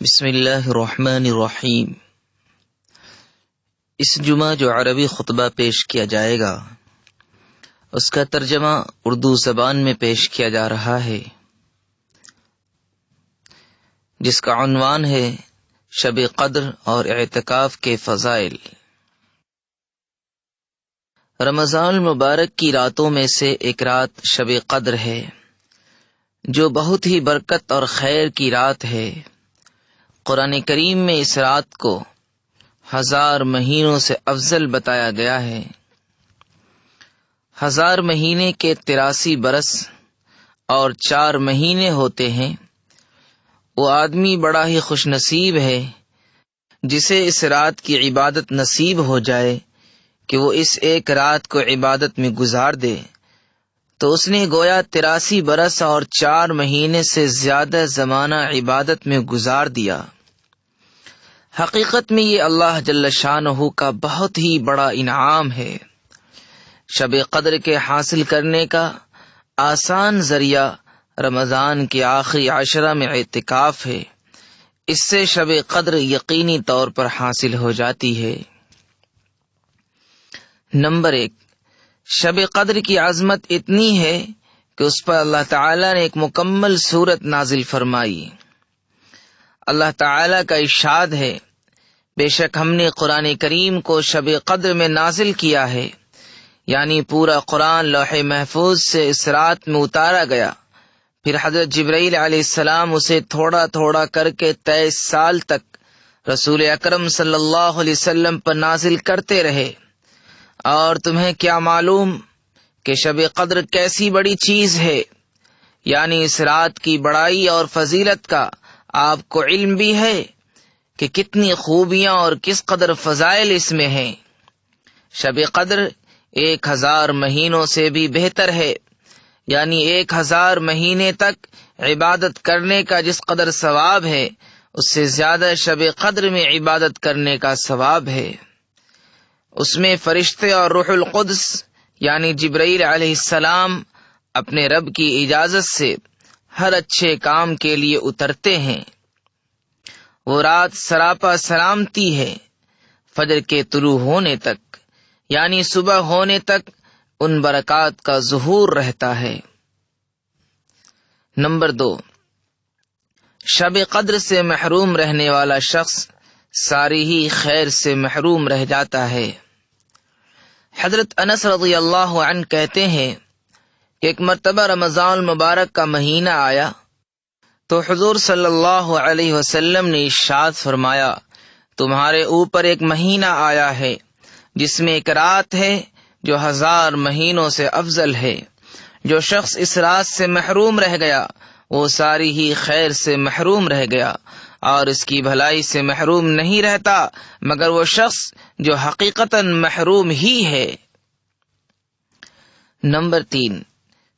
بسم اللہ الرحمن الرحیم۔ اس جمعہ جو عربی خطبہ پیش کیا جائے گا اس کا ترجمہ اردو زبان میں پیش کیا جا رہا ہے، جس کا عنوان ہے شب قدر اور اعتکاف کے فضائل۔ رمضان المبارک کی راتوں میں سے ایک رات شب قدر ہے، جو بہت ہی برکت اور خیر کی رات ہے۔ قرآن کریم میں اس رات کو 1000 مہینوں سے افضل بتایا گیا ہے۔ 1000 مہینے کے 83 برس اور 4 مہینے ہوتے ہیں۔ وہ آدمی بڑا ہی خوش نصیب ہے جسے اس رات کی عبادت نصیب ہو جائے کہ وہ اس ایک رات کو عبادت میں گزار دے، تو اس نے گویا 83 برس اور 4 مہینے سے زیادہ زمانہ عبادت میں گزار دیا۔ حقیقت میں یہ اللہ جل شانہ کا بہت ہی بڑا انعام ہے۔ شب قدر کے حاصل کرنے کا آسان ذریعہ رمضان کے آخری عشرہ میں اعتکاف ہے۔ اس سے شب قدر یقینی طور پر حاصل ہو جاتی ہے۔ نمبر 1، شب قدر کی عظمت اتنی ہے کہ اس پر اللہ تعالی نے ایک مکمل سورت نازل فرمائی۔ اللہ تعالی کا ارشاد ہے، بے شک ہم نے قرآن کریم کو شب قدر میں نازل کیا ہے، یعنی پورا قرآن لوح محفوظ سے اس رات میں اتارا گیا، پھر حضرت جبرائیل علیہ السلام اسے تھوڑا تھوڑا کر کے 23 سال تک رسول اکرم صلی اللہ علیہ وسلم پر نازل کرتے رہے۔ اور تمہیں کیا معلوم کہ شب قدر کیسی بڑی چیز ہے، یعنی اس رات کی بڑائی اور فضیلت کا آپ کو علم بھی ہے کہ کتنی خوبیاں اور کس قدر فضائل اس میں ہیں۔ شب قدر 1000 مہینوں سے بھی بہتر ہے، یعنی 1000 مہینے تک عبادت کرنے کا جس قدر ثواب ہے اس سے زیادہ شب قدر میں عبادت کرنے کا ثواب ہے۔ اس میں فرشتے اور روح القدس یعنی جبرائیل علیہ السلام اپنے رب کی اجازت سے ہر اچھے کام کے لیے اترتے ہیں۔ وہ رات سراپا سلامتی ہے، فجر کے طلوع ہونے تک یعنی صبح ہونے تک ان برکات کا ظہور رہتا ہے۔ نمبر 2، شب قدر سے محروم رہنے والا شخص ساری ہی خیر سے محروم رہ جاتا ہے۔ حضرت انس رضی اللہ عنہ کہتے ہیں کہ ایک مرتبہ رمضان المبارک کا مہینہ آیا تو حضور صلی اللہ علیہ وسلم نے ارشاد فرمایا، تمہارے اوپر ایک مہینہ آیا ہے جس میں ایک رات ہے جو 1000 مہینوں سے افضل ہے۔ جو شخص اس رات سے محروم رہ گیا وہ ساری ہی خیر سے محروم رہ گیا، اور اس کی بھلائی سے محروم نہیں رہتا مگر وہ شخص جو حقیقتاً محروم ہی ہے۔ نمبر 3،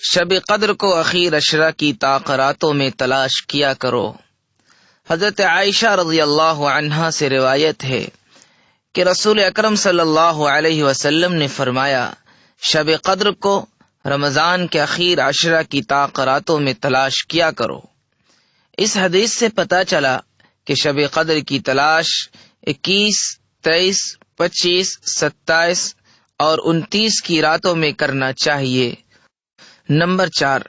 شب قدر کو اخیر عشرہ کی تاخیراتوں میں تلاش کیا کرو۔ حضرت عائشہ رضی اللہ عنہا سے روایت ہے کہ رسول اکرم صلی اللہ علیہ وسلم نے فرمایا، شب قدر کو رمضان کے اخیر عشرہ کی تاخیراتوں میں تلاش کیا کرو۔ اس حدیث سے پتہ چلا کہ شب قدر کی تلاش 21، 23، 25، 27 اور 29 کی راتوں میں کرنا چاہیے۔ نمبر 4،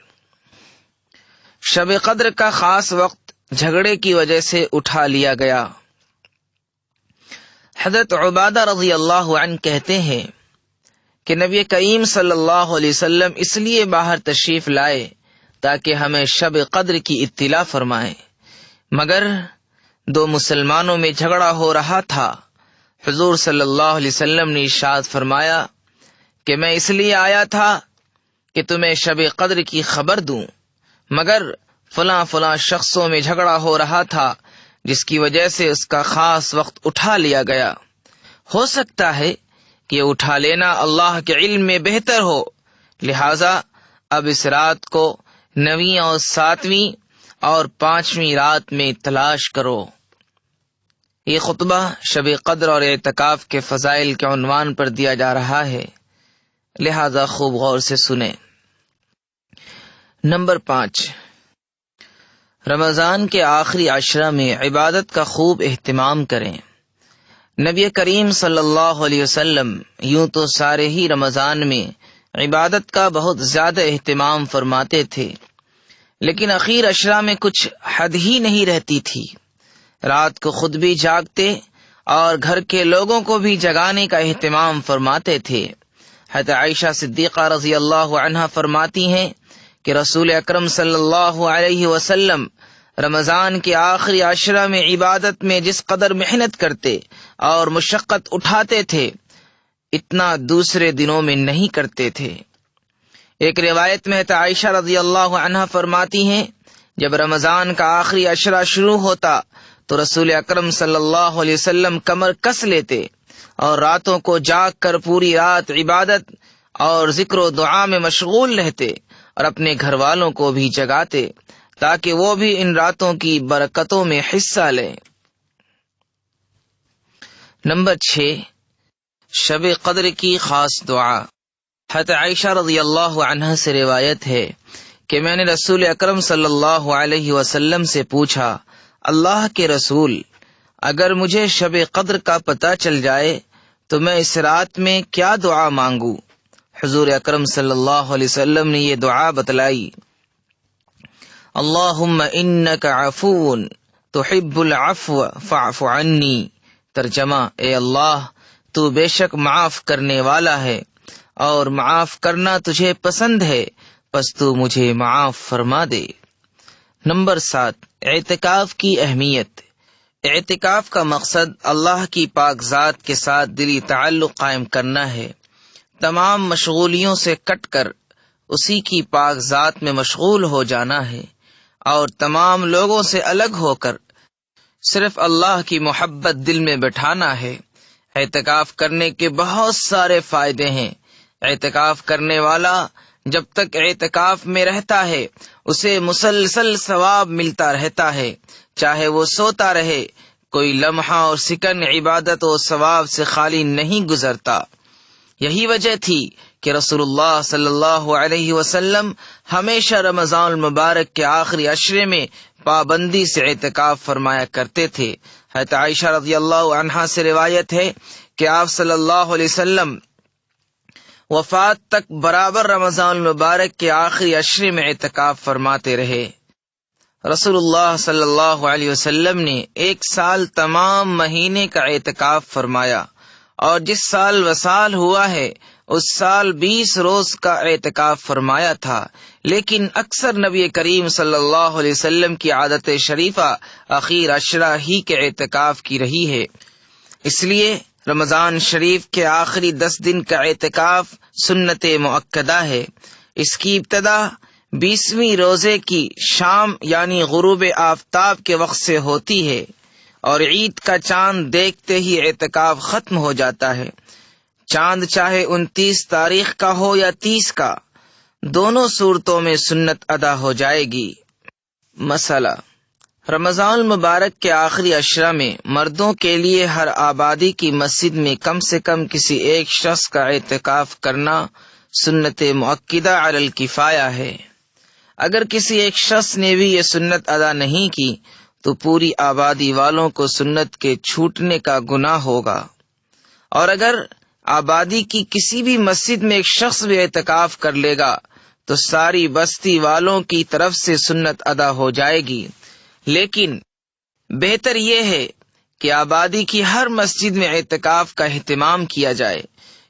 شب قدر کا خاص وقت جھگڑے کی وجہ سے اٹھا لیا گیا۔ حضرت عبادہ رضی اللہ عنہ کہتے ہیں کہ نبی کریم صلی اللہ علیہ وسلم اس لیے باہر تشریف لائے تاکہ ہمیں شب قدر کی اطلاع فرمائیں، مگر 2 مسلمانوں میں جھگڑا ہو رہا تھا۔ حضور صلی اللہ علیہ وسلم نے ارشاد فرمایا کہ میں اس لیے آیا تھا کہ تمہیں شب قدر کی خبر دوں، مگر فلاں فلاں شخصوں میں جھگڑا ہو رہا تھا جس کی وجہ سے اس کا خاص وقت اٹھا لیا گیا۔ ہو سکتا ہے کہ یہ اٹھا لینا اللہ کے علم میں بہتر ہو، لہذا اب اس رات کو 9ویں اور 7ویں اور 5ویں رات میں تلاش کرو۔ یہ خطبہ شب قدر اور اعتکاف کے فضائل کے عنوان پر دیا جا رہا ہے، لہذا خوب غور سے سنیں۔ نمبر 5، رمضان کے آخری عشرہ میں عبادت کا خوب اہتمام کریں۔ نبی کریم صلی اللہ علیہ وسلم یوں تو سارے ہی رمضان میں عبادت کا بہت زیادہ اہتمام فرماتے تھے، لیکن اخیر عشرہ میں کچھ حد ہی نہیں رہتی تھی۔ رات کو خود بھی جاگتے اور گھر کے لوگوں کو بھی جگانے کا اہتمام فرماتے تھے۔ حضرت عائشہ صدیقہ رضی اللہ عنہا فرماتی ہیں کہ رسول اکرم صلی اللہ علیہ وسلم رمضان کے آخری عشرہ میں عبادت میں جس قدر محنت کرتے اور مشقت اٹھاتے تھے، اتنا دوسرے دنوں میں نہیں کرتے تھے۔ ایک روایت میں حضرت عائشہ رضی اللہ عنہا فرماتی ہیں، جب رمضان کا آخری عشرہ شروع ہوتا تو رسول اکرم صلی اللہ علیہ وسلم کمر کس لیتے اور راتوں کو جاگ کر پوری رات عبادت اور ذکر و دعا میں مشغول رہتے اور اپنے گھر والوں کو بھی جگاتے تاکہ وہ بھی ان راتوں کی برکتوں میں حصہ لیں۔ نمبر 6، شب قدر کی خاص دعا۔ حضرت عائشہ رضی اللہ عنہا سے روایت ہے کہ میں نے رسول اکرم صلی اللہ علیہ وسلم سے پوچھا، اللہ کے رسول، اگر مجھے شب قدر کا پتہ چل جائے تو میں اس رات میں کیا دعا مانگوں؟ حضور اکرم صلی اللہ علیہ وسلم نے یہ دعا بتلائی، اللہم انک عفو تحب العفو فاعف عنی۔ ترجمہ، اے اللہ، تو بے شک معاف کرنے والا ہے اور معاف کرنا تجھے پسند ہے، پس تو مجھے معاف فرما دے۔ نمبر 7، اعتکاف کی اہمیت۔ اعتکاف کا مقصد اللہ کی پاک ذات کے ساتھ دلی تعلق قائم کرنا ہے، تمام مشغولیوں سے کٹ کر اسی کی پاک ذات میں مشغول ہو جانا ہے اور تمام لوگوں سے الگ ہو کر صرف اللہ کی محبت دل میں بٹھانا ہے۔ اعتکاف کرنے کے بہت سارے فائدے ہیں۔ اعتکاف کرنے والا جب تک اعتکاف میں رہتا ہے اسے مسلسل ثواب ملتا رہتا ہے، چاہے وہ سوتا رہے، کوئی لمحہ اور سیکنڈ عبادت و ثواب سے خالی نہیں گزرتا۔ یہی وجہ تھی کہ رسول اللہ صلی اللہ علیہ وسلم ہمیشہ رمضان المبارک کے آخری عشرے میں پابندی سے اعتکاف فرمایا کرتے تھے۔ حضرت عائشہ رضی اللہ عنہا سے روایت ہے کہ آپ صلی اللہ علیہ وسلم وفات تک برابر رمضان المبارک کے آخری عشرے میں اعتکاف فرماتے رہے۔ رسول اللہ صلی اللہ علیہ وسلم نے 1 سال تمام مہینے کا اعتکاف فرمایا، اور جس سال وصال ہوا ہے اس سال 20 روز کا اعتکاف فرمایا تھا، لیکن اکثر نبی کریم صلی اللہ علیہ وسلم کی عادت شریفہ اخیر عشرہ ہی کے اعتکاف کی رہی ہے۔ اس لیے رمضان شریف کے آخری 10 دن کا اعتکاف سنت مؤکدہ ہے۔ اس کی ابتدا 20ویں روزے کی شام یعنی غروب آفتاب کے وقت سے ہوتی ہے اور عید کا چاند دیکھتے ہی اعتکاف ختم ہو جاتا ہے۔ چاند چاہے 29 تاریخ کا ہو یا 30 کا، دونوں صورتوں میں سنت ادا ہو جائے گی۔ مسئلہ، رمضان المبارک کے آخری عشرہ میں مردوں کے لیے ہر آبادی کی مسجد میں کم سے کم کسی ایک شخص کا اعتکاف کرنا سنت مؤکدہ علی الکفایہ ہے۔ اگر کسی ایک شخص نے بھی یہ سنت ادا نہیں کی تو پوری آبادی والوں کو سنت کے چھوٹنے کا گناہ ہوگا، اور اگر آبادی کی کسی بھی مسجد میں ایک شخص بھی اعتکاف کر لے گا تو ساری بستی والوں کی طرف سے سنت ادا ہو جائے گی۔ لیکن بہتر یہ ہے کہ آبادی کی ہر مسجد میں اعتکاف کا اہتمام کیا جائے،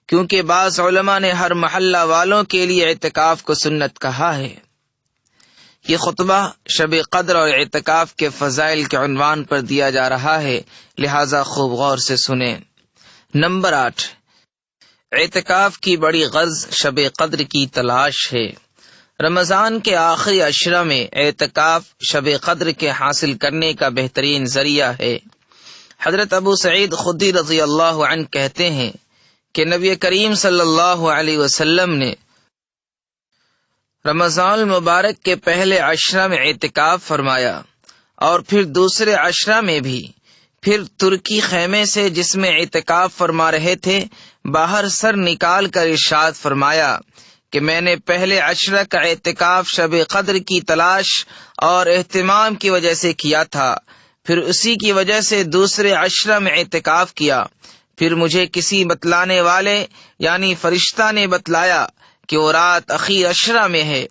کیونکہ بعض علماء نے ہر محلہ والوں کے لیے اعتکاف کو سنت کہا ہے۔ یہ خطبہ شب قدر اور اعتکاف کے فضائل کے عنوان پر دیا جا رہا ہے، لہذا خوب غور سے سنیں۔ نمبر 8، اعتکاف کی بڑی غرض شب قدر کی تلاش ہے۔ رمضان کے آخری عشرہ میں اعتکاف شب قدر کے حاصل کرنے کا بہترین ذریعہ ہے۔ حضرت ابو سعید خدری رضی اللہ عنہ کہتے ہیں کہ نبی کریم صلی اللہ علیہ وسلم نے رمضان المبارک کے پہلے عشرہ میں اعتکاف فرمایا اور پھر دوسرے عشرہ میں بھی، پھر ترکی خیمے سے جس میں اعتکاف فرما رہے تھے باہر سر نکال کر ارشاد فرمایا کہ میں نے پہلے عشرہ کا اعتکاف شب قدر کی تلاش اور اہتمام کی وجہ سے کیا تھا، پھر اسی کی وجہ سے دوسرے عشرہ میں اعتکاف کیا، پھر مجھے کسی بتلانے والے یعنی فرشتہ نے بتلایا کہ وہ رات اخیر عشرہ میں ہے،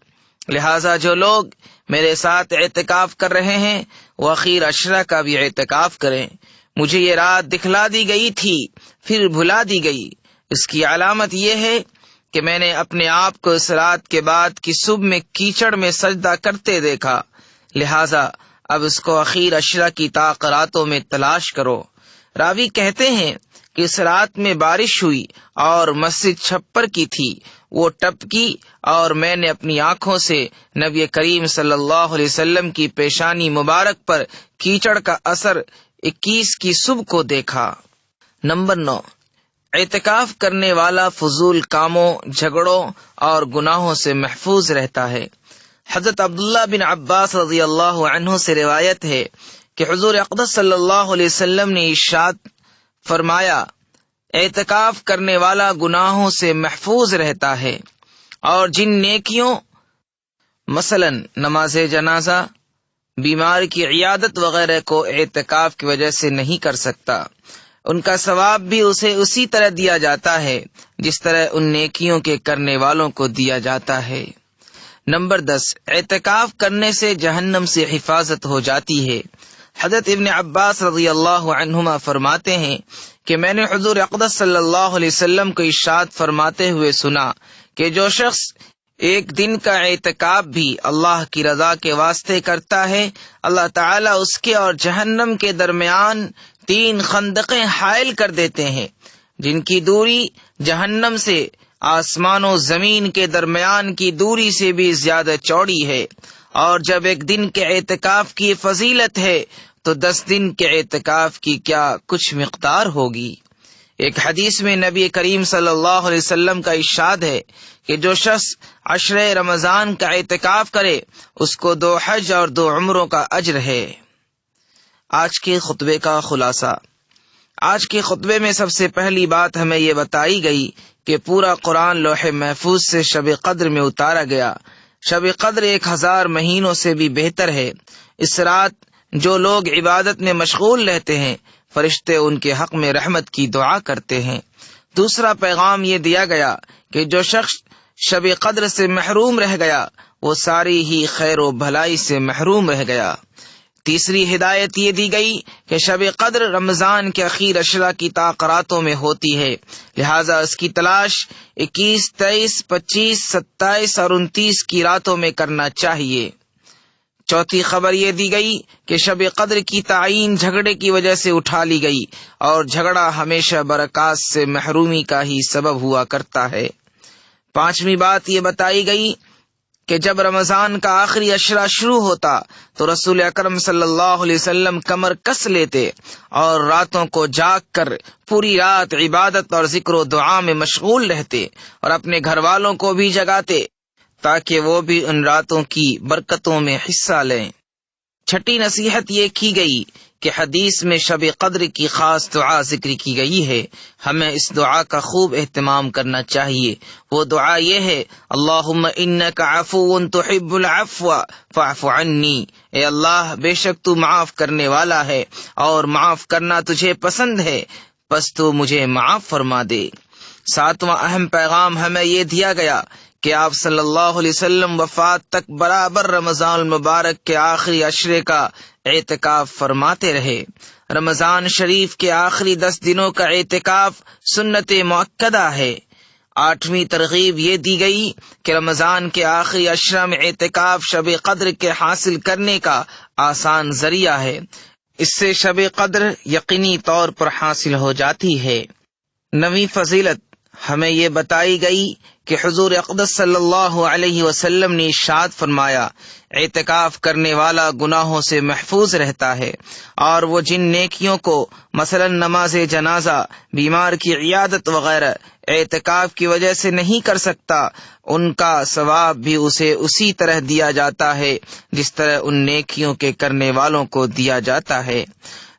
لہذا جو لوگ میرے ساتھ اعتکاف کر رہے ہیں وہ اخیر عشرہ کا بھی اعتکاف کریں۔ مجھے یہ رات دکھلا دی گئی تھی پھر بھلا دی گئی، اس کی علامت یہ ہے کہ میں نے اپنے آپ کو اس رات کے بعد کی صبح میں کیچڑ میں سجدہ کرتے دیکھا، لہذا اب اس کو اخیر عشرہ کی راتوں میں تلاش کرو۔ راوی کہتے ہیں کہ اس رات میں بارش ہوئی اور مسجد چھپر کی تھی، وہ ٹپکی اور میں نے اپنی آنکھوں سے نبی کریم صلی اللہ علیہ وسلم کی پیشانی مبارک پر کیچڑ کا اثر 21 کی صبح کو دیکھا۔ نمبر 9، اعتکاف کرنے والا فضول کاموں، جھگڑوں اور گناہوں سے محفوظ رہتا ہے۔ حضرت عبداللہ بن عباس رضی اللہ عنہ سے روایت ہے کہ حضور اقدس صلی اللہ علیہ وسلم نے ارشاد فرمایا، اعتکاف کرنے والا گناہوں سے محفوظ رہتا ہے، اور جن نیکیوں مثلا نماز جنازہ، بیمار کی عیادت وغیرہ کو اعتکاف کی وجہ سے نہیں کر سکتا، ان کا ثواب بھی اسے اسی طرح دیا جاتا ہے جس طرح ان نیکیوں کے کرنے والوں کو دیا جاتا ہے۔ نمبر 10، اعتکاف کرنے سے جہنم سے حفاظت ہو جاتی ہے۔ حضرت ابن عباس رضی اللہ عنہما فرماتے ہیں کہ میں نے حضور اقدس صلی اللہ علیہ وسلم کو ارشاد فرماتے ہوئے سنا کہ جو شخص ایک دن کا اعتکاف بھی اللہ کی رضا کے واسطے کرتا ہے، اللہ تعالیٰ اس کے اور جہنم کے درمیان 3 خندقیں حائل کر دیتے ہیں، جن کی دوری جہنم سے آسمان و زمین کے درمیان کی دوری سے بھی زیادہ چوڑی ہے، اور جب ایک دن کے اعتکاف کی فضیلت ہے تو 10 دن کے اعتکاف کی کیا کچھ مقدار ہوگی۔ ایک حدیث میں نبی کریم صلی اللہ علیہ وسلم کا ارشاد ہے کہ جو شخص عشرہ رمضان کا اعتکاف کرے اس کو 2 حج اور 2 عمروں کا اجر ہے۔ آج کے خطبے کا خلاصہ۔ آج کے خطبے میں سب سے پہلی بات ہمیں یہ بتائی گئی کہ پورا قرآن لوح محفوظ سے شب قدر میں اتارا گیا۔ شب قدر 1000 مہینوں سے بھی بہتر ہے۔ اس رات جو لوگ عبادت میں مشغول رہتے ہیں، فرشتے ان کے حق میں رحمت کی دعا کرتے ہیں۔ دوسرا پیغام یہ دیا گیا کہ جو شخص شب قدر سے محروم رہ گیا وہ ساری ہی خیر و بھلائی سے محروم رہ گیا۔ تیسری ہدایت یہ دی گئی کہ شب قدر رمضان کے اخیر عشرہ کی راتوں میں ہوتی ہے، لہذا اس کی تلاش 21، 23، 25، 27 اور 29 کی راتوں میں کرنا چاہیے۔ چوتھی خبر یہ دی گئی کہ شب قدر کی تعین جھگڑے کی وجہ سے اٹھا لی گئی، اور جھگڑا ہمیشہ برکات سے محرومی کا ہی سبب ہوا کرتا ہے۔ پانچویں بات یہ بتائی گئی کہ جب رمضان کا آخری عشرہ شروع ہوتا تو رسول اکرم صلی اللہ علیہ وسلم کمر کس لیتے اور راتوں کو جاگ کر پوری رات عبادت اور ذکر و دعا میں مشغول رہتے، اور اپنے گھر والوں کو بھی جگاتے تاکہ وہ بھی ان راتوں کی برکتوں میں حصہ لیں۔ چھٹی نصیحت یہ کی گئی کہ حدیث میں شب قدر کی خاص دعا ذکر کی گئی ہے، ہمیں اس دعا کا خوب اہتمام کرنا چاہیے۔ وہ دعا یہ ہے، اللہم انک عفو تحب العفو فاعف عنی، اے اللہ بے شک تو معاف کرنے والا ہے اور معاف کرنا تجھے پسند ہے، پس تو مجھے معاف فرما دے۔ ساتواں اہم پیغام ہمیں یہ دیا گیا کہ آپ صلی اللہ علیہ وسلم وفات تک برابر رمضان المبارک کے آخری عشرے کا اعتکاف فرماتے رہے۔ رمضان شریف کے آخری 10 دنوں کا اعتکاف سنت مؤکدہ ہے۔ 8ویں ترغیب یہ دی گئی کہ رمضان کے آخری عشرہ میں اعتکاف شب قدر کے حاصل کرنے کا آسان ذریعہ ہے، اس سے شب قدر یقینی طور پر حاصل ہو جاتی ہے۔ 9ویں فضیلت ہمیں یہ بتائی گئی کہ حضور اقدس صلی اللہ علیہ وسلم نے ارشاد فرمایا، اعتکاف کرنے والا گناہوں سے محفوظ رہتا ہے، اور وہ جن نیکیوں کو مثلا نماز جنازہ، بیمار کی عیادت وغیرہ اعتکاف کی وجہ سے نہیں کر سکتا، ان کا ثواب بھی اسے اسی طرح دیا جاتا ہے جس طرح ان نیکیوں کے کرنے والوں کو دیا جاتا ہے۔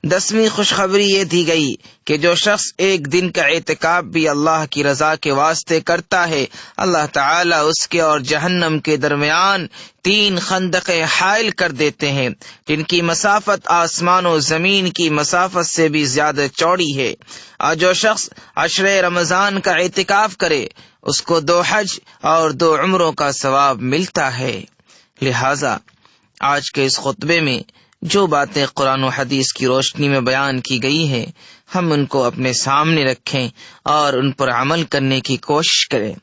10ویں خوشخبری یہ دی گئی کہ جو شخص ایک دن کا اعتکاف بھی اللہ کی رضا کے واسطے کرتا ہے، اللہ تعالیٰ اس کے اور جہنم کے درمیان 3 خندقیں حائل کر دیتے ہیں جن کی مسافت آسمان و زمین کی مسافت سے بھی زیادہ چوڑی ہے۔ اور جو شخص عشرہ رمضان کا اعتکاف کرے اس کو 2 حج اور 2 عمروں کا ثواب ملتا ہے۔ لہذا آج کے اس خطبے میں جو باتیں قرآن و حدیث کی روشنی میں بیان کی گئی ہیں، ہم ان کو اپنے سامنے رکھیں اور ان پر عمل کرنے کی کوشش کریں،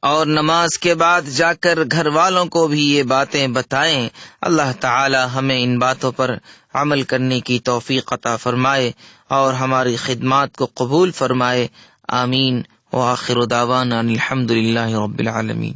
اور نماز کے بعد جا کر گھر والوں کو بھی یہ باتیں بتائیں۔ اللہ تعالی ہمیں ان باتوں پر عمل کرنے کی توفیق عطا فرمائے اور ہماری خدمات کو قبول فرمائے۔ آمین۔ وآخر دعوانا الحمد للہ رب العالمین۔